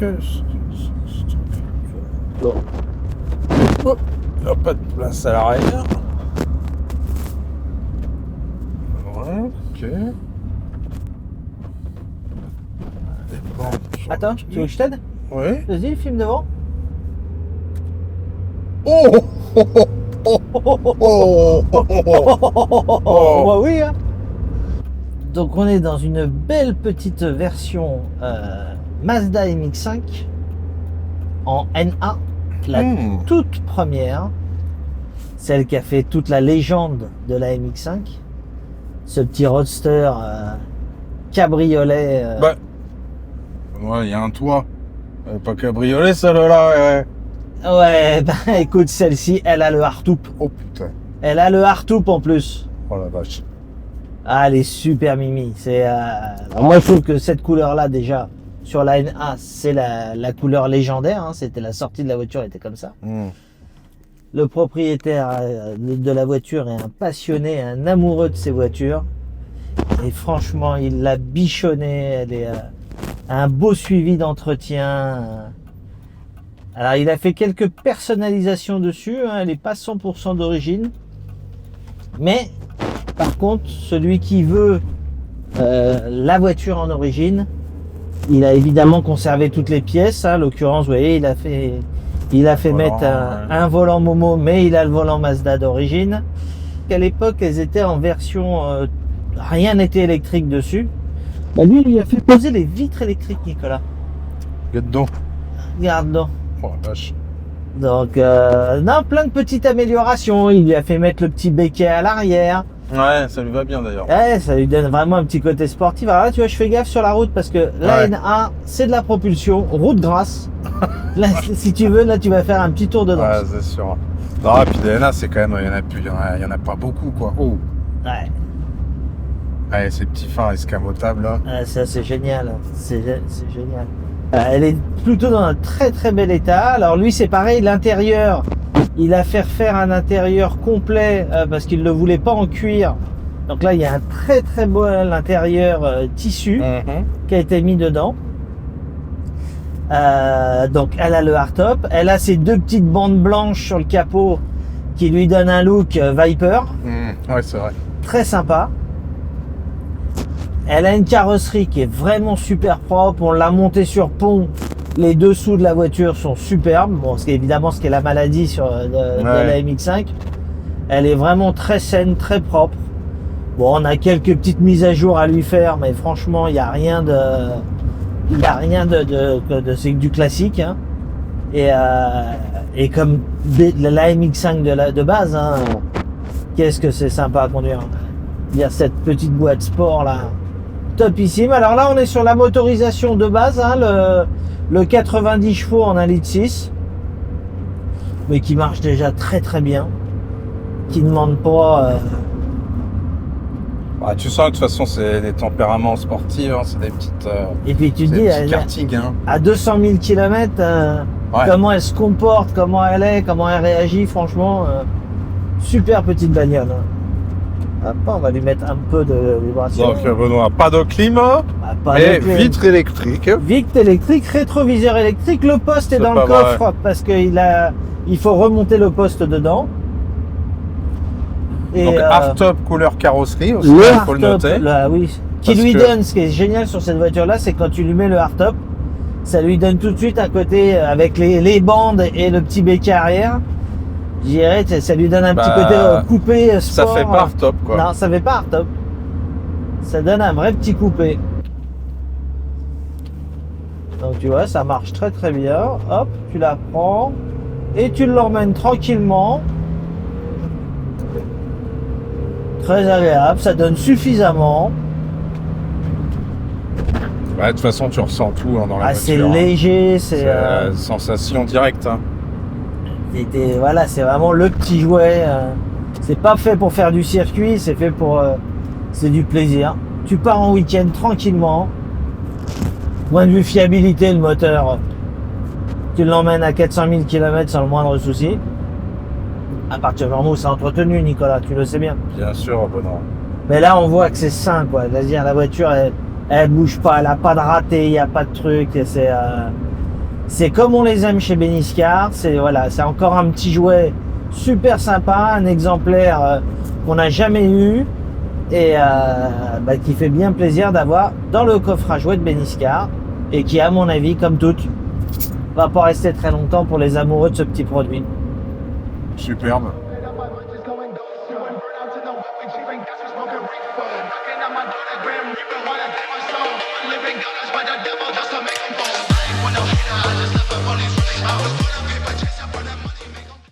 que... Bon. Oh, il n'y a pas de place à l'arrière. Ouais, ok. Bon, Attends, tu veux que je t'aide? oui. Vas-y, filme devant. Oh oh oh oh oh oh oh oh. Bah oui, hein. Donc on est dans une belle petite version Mazda MX-5 en NA, la toute première, celle qui a fait toute la légende de la MX-5. Ce petit roadster cabriolet. Bah, ouais, il y a un toit. Pas cabriolet, celle-là, ouais. Ouais, bah écoute, celle-ci, elle a le hardtop. Oh putain. Elle a le hardtop en plus. Oh la vache. Ah, elle est super mimi. C'est, moi, je trouve que cette couleur-là, déjà, sur la NA, c'est la couleur légendaire. Hein. C'était la sortie de la voiture, elle était comme ça. Le propriétaire de la voiture est un passionné, un amoureux de ses voitures. Et franchement, il l'a bichonnée. Elle est un beau suivi d'entretien. Alors, il a fait quelques personnalisations dessus. Hein. Elle n'est pas 100% d'origine. Mais, par contre, celui qui veut la voiture en origine, il a évidemment conservé toutes les pièces. Hein. L'occurrence, vous voyez, il a fait volant, mettre un volant Momo, mais il a le volant Mazda d'origine. À l'époque, elles étaient en version... rien n'était électrique dessus. Bah, lui, il lui a fait poser les vitres électriques, Nicolas. Regarde donc. Regarde donc. Oh la vache. Donc, non, plein de petites améliorations. Il lui a fait mettre le petit béquet à l'arrière. Ouais, ça lui va bien d'ailleurs. Ouais, ça lui donne vraiment un petit côté sportif. Alors là, tu vois, je fais gaffe sur la route parce que la Ouais. NA, c'est de la propulsion, route grasse. Là, si tu veux, là, tu vas faire un petit tour de danse. Ouais, c'est sûr. Non, et puis DNA, c'est quand même, il y en a pas beaucoup, quoi. Oh. Ouais, Ouais, ces petits phares escamotables, là. ça, c'est génial. C'est génial. Elle est plutôt dans un très très bel état. Alors lui, c'est pareil, l'intérieur, il a fait refaire un intérieur complet parce qu'il ne le voulait pas en cuir. Donc là, il y a un très très beau intérieur tissu qui a été mis dedans. Donc elle a le hardtop, elle a ces deux petites bandes blanches sur le capot qui lui donnent un look Viper, Ouais, c'est vrai. très sympa. Elle a une carrosserie qui est vraiment super propre, on l'a montée sur pont, les dessous de la voiture sont superbes, bon, ce qui est évidemment ce qui est la maladie de la MX-5. Elle est vraiment très saine, très propre. Bon, on a quelques petites mises à jour à lui faire, mais franchement, il n'y a rien de... c'est du classique, hein. Et comme la MX-5 de base, hein, qu'est-ce que c'est sympa à conduire. Il y a cette petite boîte sport là, topissime. Alors là, on est sur la motorisation de base, hein, le 90 chevaux en 1,6 litre, mais qui marche déjà très très bien, qui ne demande pas... Ouais, tu sens que de toute façon, c'est des tempéraments sportifs, hein, c'est des petites. Et puis tu te c'est dis, des petits karting, hein. à 200 000 km, Ouais. comment elle se comporte, comment elle est, comment elle réagit, franchement, super petite bagnole. Hein. Hop, on va lui mettre un peu de vibration. Donc, Benoît, pas de climat, Ah, pas mais de clé. vitre électrique. Vitre électrique, rétroviseur électrique, le poste est C'est dans le pas coffre parce il faut remonter le poste dedans. Et Donc, hardtop couleur carrosserie aussi, le il faut le hardtop, noter. là, oui, qui Parce lui que- donne, ce qui est génial sur cette voiture-là, c'est quand tu lui mets le hardtop, ça lui donne tout de suite un côté avec les bandes et le petit béquet arrière. Je dirais, ça lui donne un petit côté coupé Ça sport. fait pas hardtop, quoi. Non, ça fait pas hardtop. Ça donne un vrai petit coupé. Donc tu vois, ça marche très très bien. Hop, tu la prends et tu l'emmènes tranquillement. Très agréable, ça donne suffisamment. Ouais, de toute façon, tu ressens tout, hein, dans la C'est voiture. léger, c'est C'est sensation directe. Hein. voilà, c'est vraiment le petit jouet. C'est pas fait pour faire du circuit, c'est fait pour c'est du plaisir. Tu pars en week-end tranquillement. Point de vue fiabilité, le moteur, tu l'emmènes à 400 000 km sans le moindre souci. À partir du moment où c'est entretenu, Nicolas, tu le sais bien. Bien sûr, Benoît. Mais là, on voit que c'est sain, quoi. C'est-à-dire, la voiture, elle bouge pas, elle a pas de raté, il n'y a pas de truc. C'est comme on les aime chez Beniscar. C'est voilà, c'est encore un petit jouet super sympa, un exemplaire qu'on n'a jamais eu et qui fait bien plaisir d'avoir dans le coffre à jouets de Beniscar et qui, à mon avis, comme toutes, va pas rester très longtemps pour les amoureux de ce petit produit. Superbe.